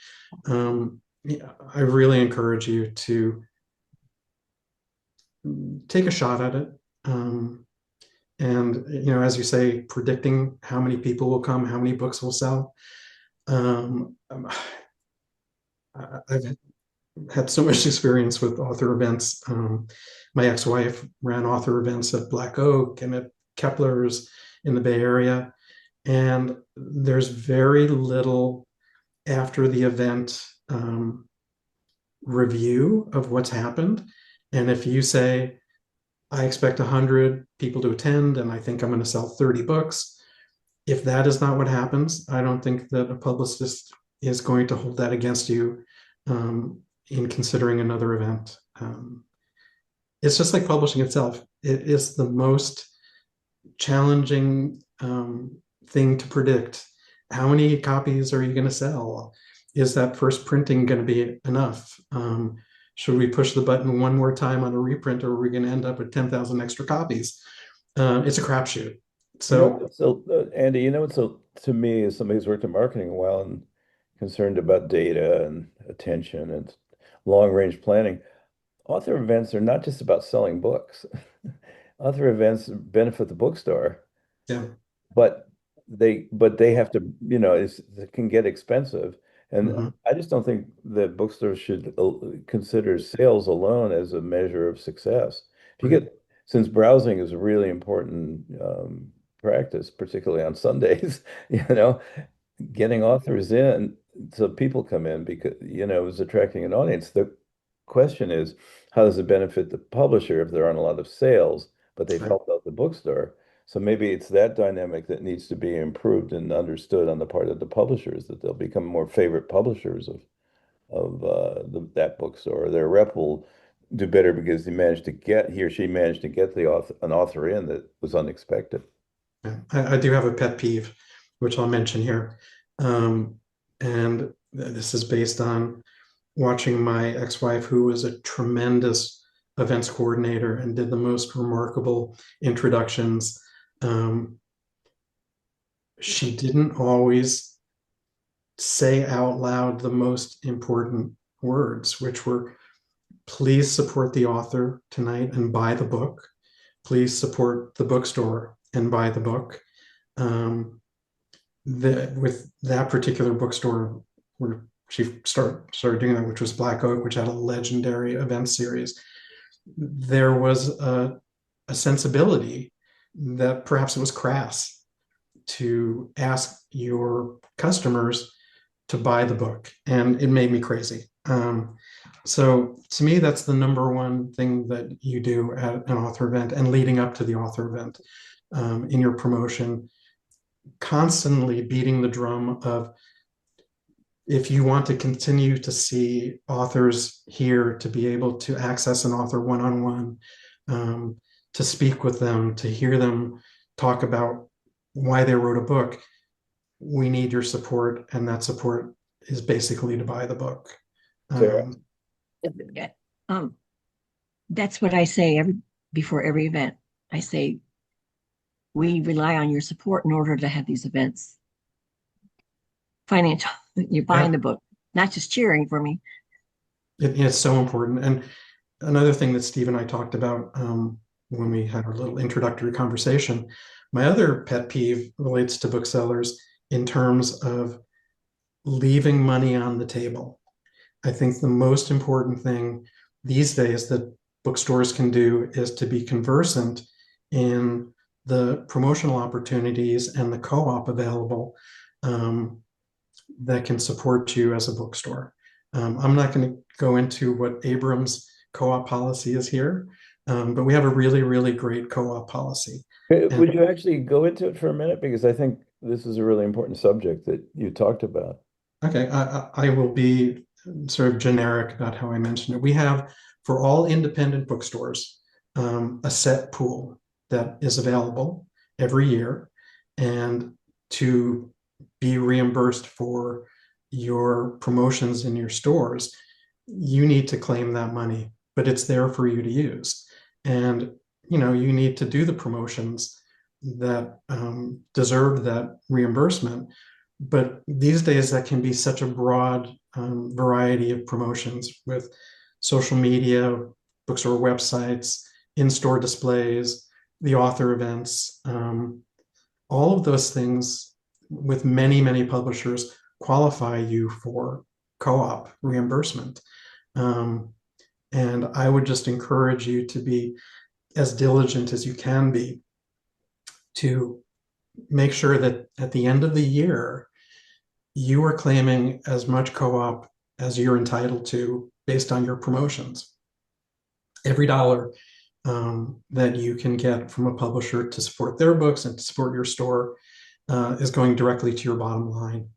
[SPEAKER 3] I really encourage you to take a shot at it. And as you say, predicting how many people will come, how many books will sell. I've had so much experience with author events. My ex-wife ran author events at Black Oak and at Kepler's in the Bay Area. And there's very little after the event review of what's happened. And if you say, I expect 100 people to attend and I think I'm going to sell 30 books, if that is not what happens, I don't think that a publicist is going to hold that against you in considering another event. It's just like publishing itself. It is the most challenging thing to predict. How many copies are you going to sell? Is that first printing going to be enough? Should we push the button one more time on a reprint, or are we going to end up with 10,000 extra copies? It's a crapshoot.
[SPEAKER 2] So, Andy, so to me, as somebody who's worked in marketing a while and concerned about data and attention and long-range planning, author events are not just about selling books. Author events benefit the bookstore.
[SPEAKER 3] Yeah.
[SPEAKER 2] But they have to, it can get expensive. And I just don't think that bookstores should consider sales alone as a measure of success. If you since browsing is a really important practice, particularly on Sundays, getting authors in so people come in because, it's attracting an audience. The question is, how does it benefit the publisher if there aren't a lot of sales, but they've helped out the bookstore? So maybe it's that dynamic that needs to be improved and understood on the part of the publishers, that they'll become more favorite publishers of that bookstore. Their rep will do better because he or she managed to get an author in that was unexpected.
[SPEAKER 3] Yeah. I do have a pet peeve, which I'll mention here. And this is based on watching my ex-wife, who was a tremendous events coordinator and did the most remarkable introductions. She didn't always say out loud the most important words, which were, please support the author tonight and buy the book. Please support the bookstore and buy the book. With that particular bookstore, where she started doing that, which was Black Oak, which had a legendary event series, there was a sensibility that perhaps it was crass to ask your customers to buy the book, and it made me crazy. So to me, that's the number one thing that you do at an author event and leading up to the author event, in your promotion, constantly beating the drum of, if you want to continue to see authors here, to be able to access an author one-on-one, to speak with them, to hear them talk about why they wrote a book, we need your support, and that support is basically to buy the book.
[SPEAKER 5] Yeah. That's what I say before every event. I say, we rely on your support in order to have these events. Financial, you're buying the book, not just cheering for me.
[SPEAKER 3] It's so important. And another thing that Steve and I talked about when we had our little introductory conversation, my other pet peeve relates to booksellers in terms of leaving money on the table. I think the most important thing these days that bookstores can do is to be conversant in the promotional opportunities and the co-op available that can support you as a bookstore. I'm not going to go into what Abrams co-op policy is here, but we have a really, really great co-op policy.
[SPEAKER 2] Would you actually go into it for a minute? Because I think this is a really important subject that you talked about.
[SPEAKER 3] Okay, I will be sort of generic about how I mentioned it. We have, for all independent bookstores, a set pool that is available every year, and to be reimbursed for your promotions in your stores, you need to claim that money, but it's there for you to use. And you need to do the promotions that deserve that reimbursement. But these days, that can be such a broad variety of promotions with social media, bookstore websites, in-store displays, the author events, all of those things with many, many publishers qualify you for co-op reimbursement. And I would just encourage you to be as diligent as you can be to make sure that at the end of the year, you are claiming as much co-op as you're entitled to based on your promotions. Every dollar that you can get from a publisher to support their books and to support your store is going directly to your bottom line.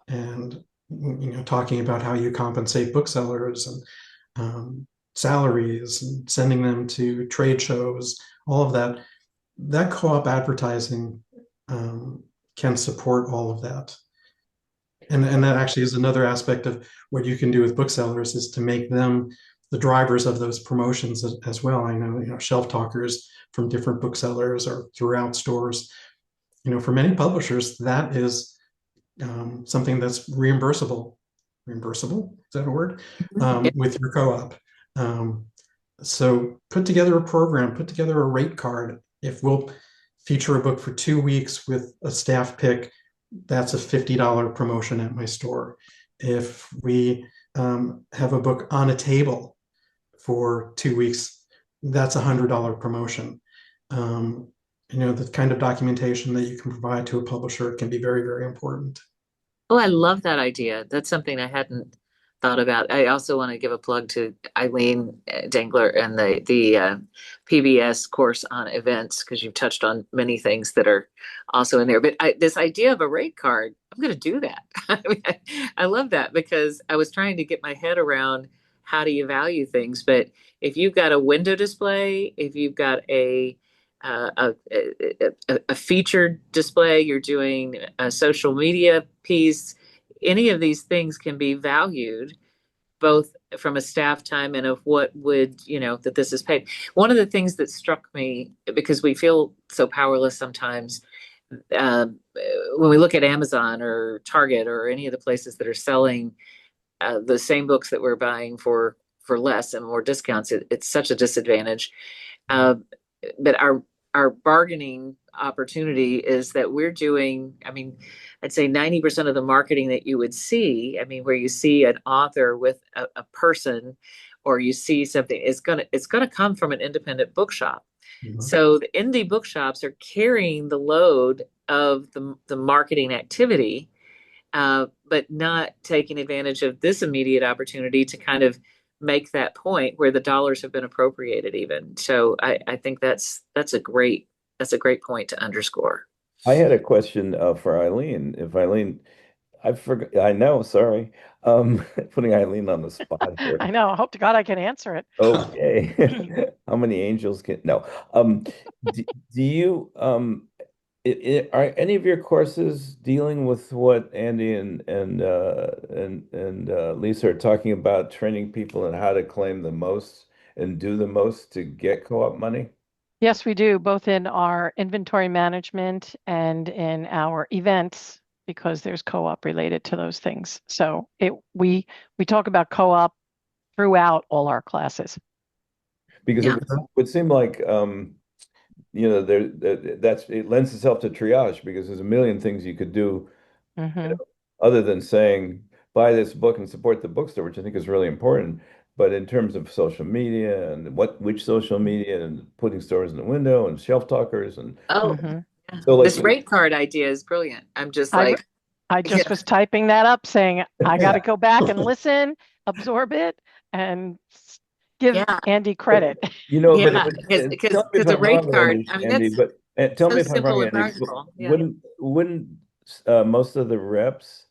[SPEAKER 3] And talking about how you compensate booksellers and salaries and sending them to trade shows, all of that co-op advertising can support all of that. And that actually is another aspect of what you can do with booksellers, is to make them the drivers of those promotions as well. I know, shelf talkers from different booksellers or throughout stores. For many publishers, that is something that's reimbursable. Reimbursable, is that a word? With your co-op. So put together a program, put together a rate card. If we'll feature a book for 2 weeks with a staff pick, that's a $50 promotion at my store. If we have a book on a table for 2 weeks, that's a $100 promotion. The kind of documentation that you can provide to a publisher can be very, very important.
[SPEAKER 1] Oh, I love that idea. That's something I hadn't thought about. I also want to give a plug to Eileen Dangler and the PBS course on events, because you've touched on many things that are also in there. But this idea of a rate card, I'm going to do that. I love that, because I was trying to get my head around how do you value things. But if you've got a window display, if you've got a featured display, you're doing a social media piece, any of these things can be valued both from a staff time and of what would, that this is paid. One of the things that struck me, because we feel so powerless sometimes, uh, when we look at Amazon or Target or any of the places that are selling the same books that we're buying for less and more discounts, it's such a disadvantage. Uh, but our bargaining opportunity is that we're doing, I mean, I'd say 90% of the marketing that you would see, I mean, where you see an author with a person, or you see something, it's gonna come from an independent bookshop.
[SPEAKER 3] Mhm.
[SPEAKER 1] So the indie bookshops are carrying the load of the marketing activity, but not taking advantage of this immediate opportunity to kind of make that point where the dollars have been appropriated even. So I think that's a great point to underscore.
[SPEAKER 2] I had a question for Eileen. If Eileen, I forgot, I know, sorry. Putting Eileen on the spot here.
[SPEAKER 6] I know. I hope to God I can answer it.
[SPEAKER 2] Okay. How many angels can, no. Do you, are any of your courses dealing with what Andy and Lisa are talking about, training people in how to claim the most and do the most to get co-op money?
[SPEAKER 6] Yes, we do, both in our inventory management and in our events, because there's co-op related to those things. So we talk about co-op throughout all our classes.
[SPEAKER 2] Because
[SPEAKER 1] Yeah.
[SPEAKER 2] it would seem like it lends itself to triage, because there's a million things you could do,
[SPEAKER 6] Mm-hmm.
[SPEAKER 2] other than saying buy this book and support the bookstore, which I think is really important. But in terms of social media and which social media, and putting stores in the window and shelf talkers, and
[SPEAKER 1] Oh,
[SPEAKER 6] Mm-hmm.
[SPEAKER 1] yeah.
[SPEAKER 2] so
[SPEAKER 1] This rate card idea is brilliant. I'm just like,
[SPEAKER 6] I just
[SPEAKER 1] yeah.
[SPEAKER 6] was typing that up, saying I got to
[SPEAKER 2] Yeah.
[SPEAKER 6] go back and listen, absorb it, and give
[SPEAKER 1] Yeah.
[SPEAKER 6] Andy credit.
[SPEAKER 2] But
[SPEAKER 1] Yeah, because
[SPEAKER 2] tell me if
[SPEAKER 1] a
[SPEAKER 2] I'm
[SPEAKER 1] rate
[SPEAKER 2] wrong,
[SPEAKER 1] card, I mean,
[SPEAKER 2] Andy,
[SPEAKER 1] that's
[SPEAKER 2] but tell
[SPEAKER 1] so
[SPEAKER 2] me if I'm wrong,
[SPEAKER 1] simple and
[SPEAKER 2] Andy, but
[SPEAKER 1] practical. Yeah.
[SPEAKER 2] wouldn't most of the reps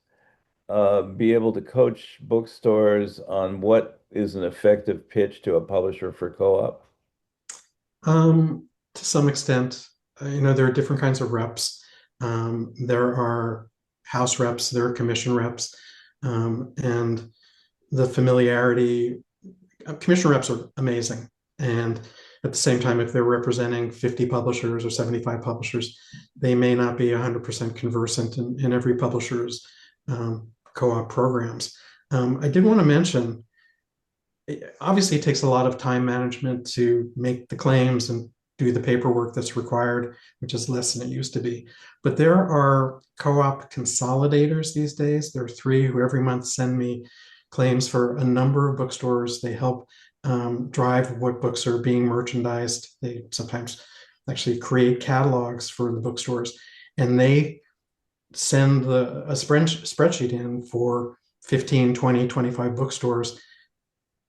[SPEAKER 2] be able to coach bookstores on what is an effective pitch to a publisher for co-op?
[SPEAKER 3] To some extent, there are different kinds of reps. There are house reps, there are commission reps, and the familiarity. Commission reps are amazing, and at the same time, if they're representing 50 publishers or 75 publishers, they may not be 100% conversant in every publisher's co-op programs. I did want to mention, obviously, it takes a lot of time management to make the claims and do the paperwork that's required, which is less than it used to be. But there are co-op consolidators these days. There are 3 who every month send me claims for a number of bookstores. They help drive what books are being merchandised. They sometimes actually create catalogs for the bookstores, and they send a spreadsheet in for 15, 20, 25 bookstores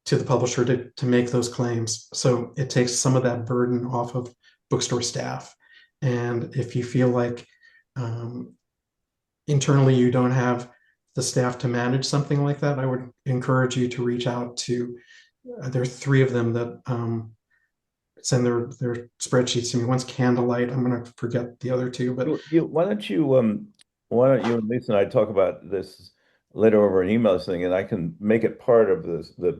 [SPEAKER 3] to the publisher to make those claims. So it takes some of that burden off of bookstore staff. And if you feel like internally you don't have the staff to manage something like that, I would encourage you to reach out to, there are 3 of them that send their spreadsheets to me. One's Candlelight. I'm going to forget the other 2, but
[SPEAKER 2] Why don't you and Lisa and I talk about this later over an email thing, and I can make it part of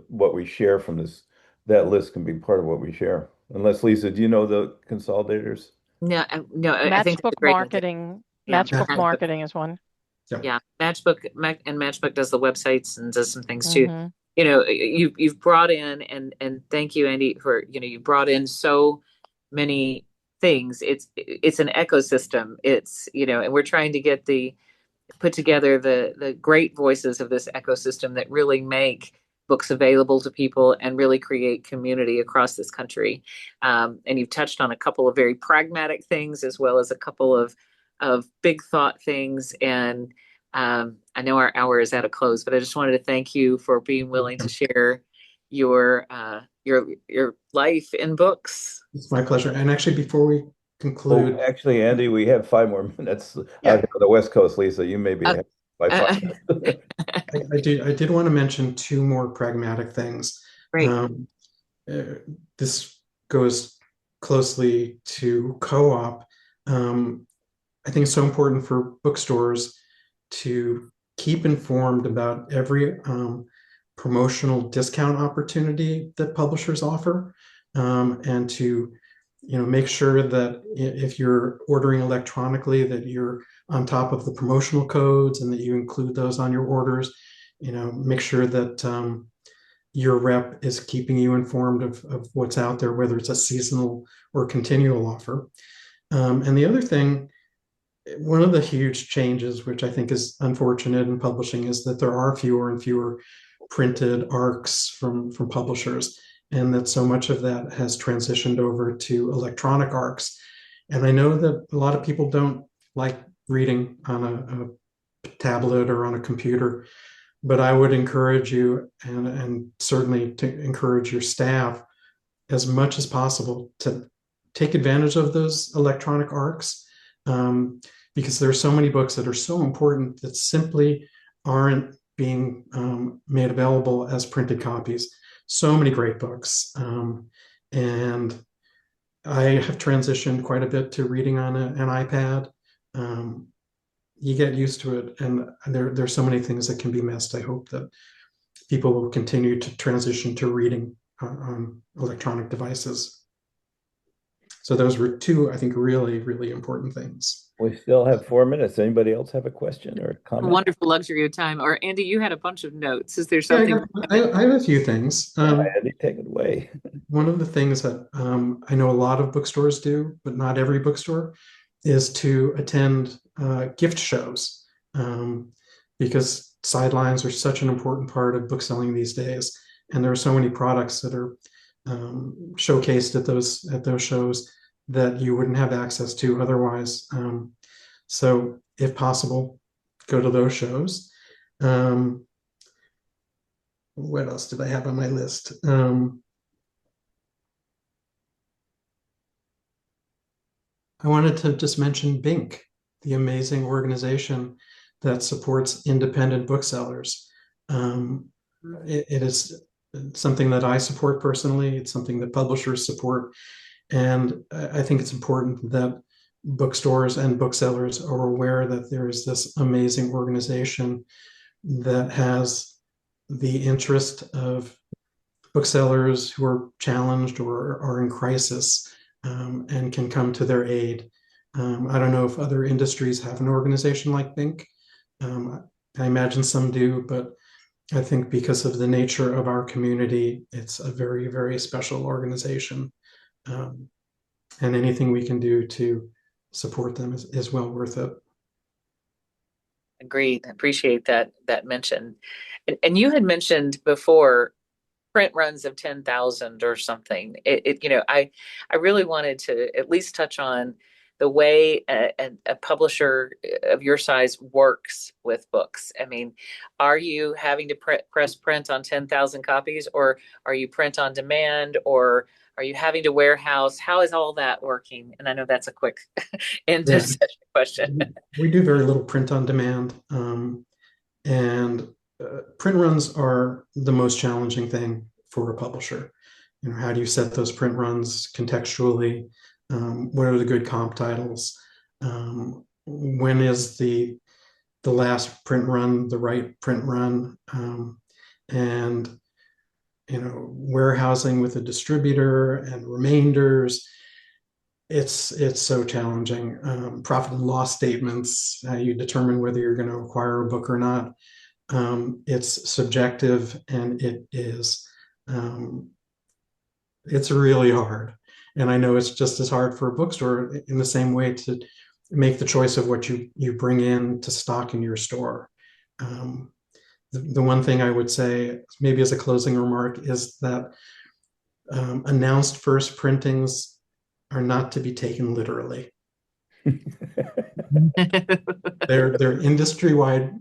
[SPEAKER 2] what we share from this. That list can be part of what we share. Unless, Lisa, do you know the consolidators?
[SPEAKER 1] No, no, I think that's a
[SPEAKER 6] Matchbook
[SPEAKER 1] great idea.
[SPEAKER 6] marketing.
[SPEAKER 1] Yeah.
[SPEAKER 6] Matchbook marketing is one.
[SPEAKER 1] Yeah, Matchbook does the websites and does some things too.
[SPEAKER 6] Mm-hmm.
[SPEAKER 1] You've brought in, and thank you, Andy, for you brought in so many things. It's an ecosystem. It's and we're trying to put together the great voices of this ecosystem that really make books available to people and really create community across this country. And you've touched on a couple of very pragmatic things, as well as a couple of big thought things. And I know our hour is at a close, but I just wanted to thank you for being willing to share your life in books.
[SPEAKER 3] it's my pleasure. And actually, before we conclude,
[SPEAKER 2] Actually, Andy, we have 5 more minutes out
[SPEAKER 3] Yeah.
[SPEAKER 2] here on the West Coast. Lisa, you may be ahead by 5 minutes.
[SPEAKER 3] I did want to mention 2 more pragmatic things.
[SPEAKER 1] Great.
[SPEAKER 3] This goes closely to co-op. I think it's so important for bookstores to keep informed about every promotional discount opportunity that publishers offer, and to make sure that if you're ordering electronically, that you're on top of the promotional codes and that you include those on your orders. Make sure that your rep is keeping you informed of what's out there, whether it's a seasonal or continual offer. And the other thing, one of the huge changes, which I think is unfortunate in publishing, is that there are fewer and fewer printed ARCs from publishers, and that so much of that has transitioned over to electronic ARCs. And I know that a lot of people don't like reading on a tablet or on a computer, but I would encourage you, and certainly to encourage your staff as much as possible, to take advantage of those electronic ARCs, because there are so many books that are so important that simply aren't being made available as printed copies. So many great books. And I have transitioned quite a bit to reading on an iPad. You get used to it, and there's so many things that can be missed. I hope that people will continue to transition to reading on electronic devices. So those were two, I think, really, really important things.
[SPEAKER 2] We still have 4 minutes. Anybody else have a question or a comment?
[SPEAKER 1] Wonderful luxury of time. Or Andy, you had a bunch of notes. Is there
[SPEAKER 3] Yeah,
[SPEAKER 1] something?
[SPEAKER 3] I have a few things.
[SPEAKER 2] Andy, take it away.
[SPEAKER 3] One of the things that I know a lot of bookstores do, but not every bookstore, is to attend gift shows, because sidelines are such an important part of book selling these days, and there are so many products that are showcased at those shows that you wouldn't have access to otherwise. So, if possible, go to those shows. What else did I have on my list? I wanted to just mention Bink, the amazing organization that supports independent booksellers. It is something that I support personally. It's something that publishers support. And I think it's important that bookstores and booksellers are aware that there is this amazing organization that has the interest of booksellers who are challenged or are in crisis, and can come to their aid. I don't know if other industries have an organization like Bink. I imagine some do, but I think because of the nature of our community, it's a very, very special organization. And anything we can do to support them is well worth it.
[SPEAKER 1] Agreed. Appreciate that mention. And you had mentioned before print runs of 10,000 or something. I really wanted to at least touch on the way a publisher of your size works with books. I mean, are you having to press print on 10,000 copies, or are you print on demand, or are you having to warehouse? How is all that working? And I know that's a quick end of session question.
[SPEAKER 3] We do very little print on demand, and print runs are the most challenging thing for a publisher. How do you set those print runs contextually? What are the good comp titles? When is the last print run the right print run? And warehousing with a distributor and remainders. It's so challenging. Profit and loss statements, how you determine whether you're going to acquire a book or not. It's subjective, and it's really hard. And I know it's just as hard for a bookstore in the same way to make the choice of what you bring in to stock in your store. The one thing I would say, maybe as a closing remark, is that announced first printings are not to be taken literally. Their industry-wide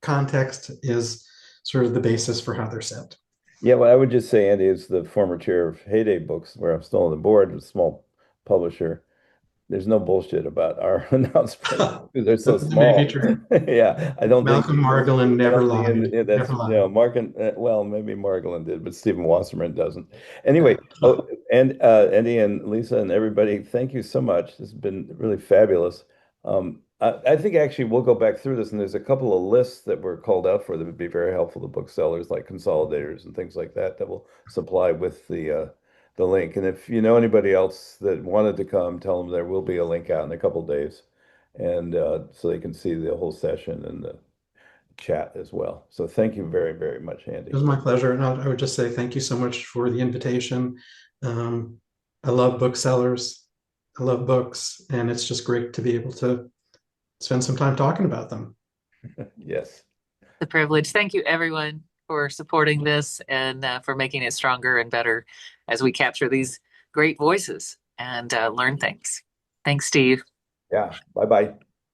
[SPEAKER 3] context is sort of the basis for how they're set.
[SPEAKER 2] Yeah, well, I would just say Andy is the former chair of Heyday Books, where I'm still on the board, a small publisher. There's no bullshit about our announcements because they're so small.
[SPEAKER 3] Maybe true.
[SPEAKER 2] Yeah, I don't
[SPEAKER 3] Malcolm
[SPEAKER 2] think
[SPEAKER 3] Margolin never lied.
[SPEAKER 2] that's
[SPEAKER 3] Never lied.
[SPEAKER 2] well, maybe Margolin did, but Stephen Wasserman doesn't. Anyway, and Andy and Lisa and everybody, thank you so much. This has been really fabulous. I think actually we'll go back through this, and there's a couple of lists that were called out for that would be very helpful to booksellers, like consolidators and things like that, that will supply with the link. And if you know anybody else that wanted to come, tell them there will be a link out in a couple of days, and so they can see the whole session and the chat as well. So thank you very, very much, Andy.
[SPEAKER 3] It was my pleasure. And I would just say thank you so much for the invitation. I love booksellers. I love books, and it's just great to be able to spend some time talking about them.
[SPEAKER 2] Yes.
[SPEAKER 1] The privilege. Thank you, everyone, for supporting this and for making it stronger and better as we capture these great voices and learn things. Thanks, Steve.
[SPEAKER 2] Yeah. Bye-bye.